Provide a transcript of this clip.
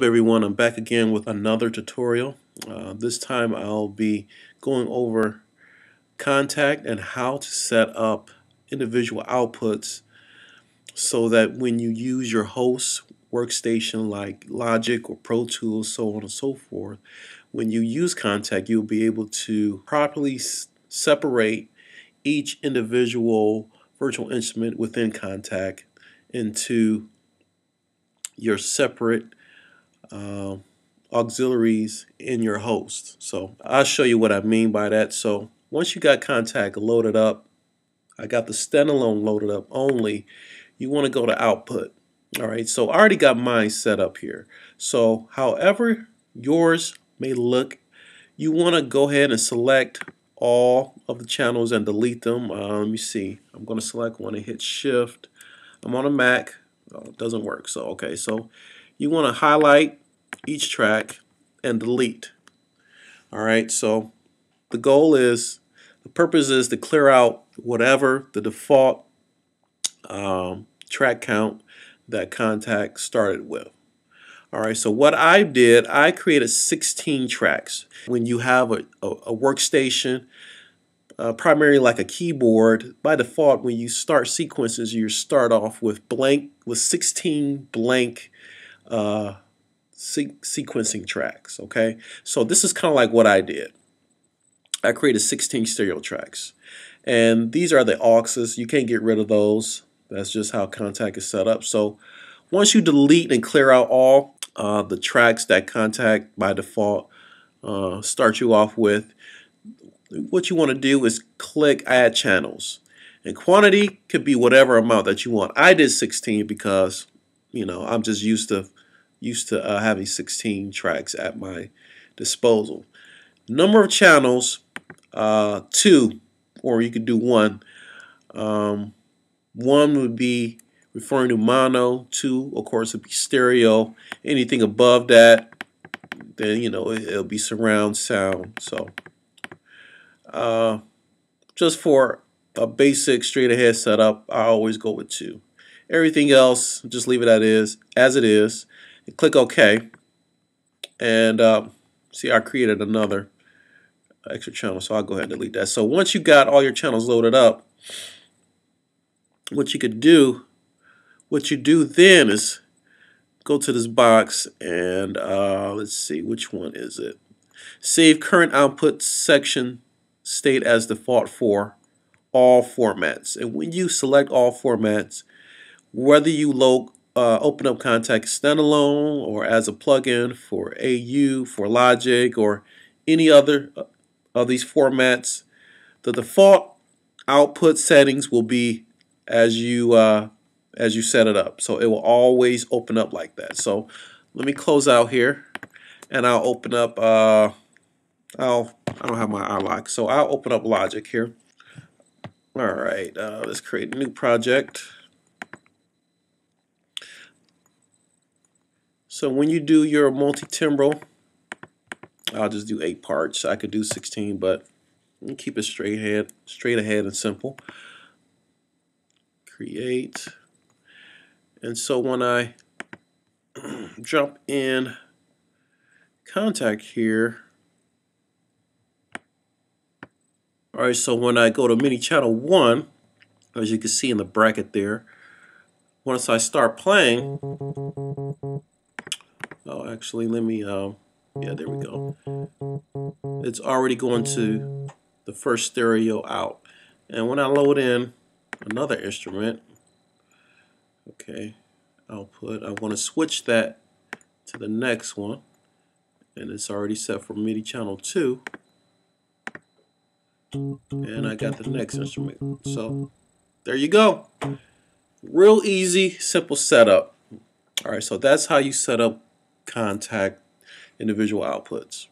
up everyone, I'm back again with another tutorial. This time I'll be going over Kontakt and how to set up individual outputs so that when you use your host workstation like Logic or Pro Tools, so on and so forth, when you use Kontakt you'll be able to properly separate each individual virtual instrument within Kontakt into your separate auxiliaries in your host. So I'll show you what I mean by that. So once you got Kontakt loaded up, I got the standalone loaded up only, you want to go to output. Alright, so I already got mine set up here. So however yours may look, you want to go ahead and select all of the channels and delete them. Let me see. I'm going to select one and hit shift. I'm on a Mac. Oh, it doesn't work. So okay, so you want to highlight each track and delete. Alright, so the purpose is to clear out whatever the default track count that Kontakt started with. Alright, so what I did, I created 16 tracks. When you have a workstation, primarily like a keyboard, by default when you start sequences you start off with 16 blank sequencing tracks. Okay, so this is kind of like what I did. I created 16 stereo tracks, and these are the auxes. You can't get rid of those. That's just how Kontakt is set up. So once you delete and clear out all the tracks that Kontakt by default starts you off with, what you want to do is click add channels, and quantity could be whatever amount that you want. I did 16 because I'm just used to having 16 tracks at my disposal. Number of channels, 2, or you could do 1. 1 would be referring to mono. 2, of course, would be stereo. Anything above that, then it'll be surround sound. So just for a basic straight ahead setup, I always go with 2. Everything else, just leave it as it is. And click OK, and see, I created another extra channel, so I'll go ahead and delete that. So once you got all your channels loaded up, what you do then is go to this box and let's see, which one is it? Save current output section state as default for all formats. And when you select all formats, whether you open up Kontakt standalone or as a plugin for AU, for Logic, or any other of these formats, the default output settings will be as you set it up. So it will always open up like that. So let me close out here, and I'll open up. I don't have my iLock, so I'll open up Logic here. All right, let's create a new project. So when you do your multi-timbral, I'll just do 8 parts. I could do 16, but keep it straight ahead and simple. Create. And so when I jump in Kontakt here, alright, so when I go to MIDI channel 1, as you can see in the bracket there, once I start playing, oh, actually, let me, yeah, there we go. It's already going to the first stereo out. And when I load in another instrument, okay, output, I want to switch that to the next one. And it's already set for MIDI channel 2. And I got the next instrument. So there you go. Real easy, simple setup. Alright, so that's how you set up Kontakt individual outputs.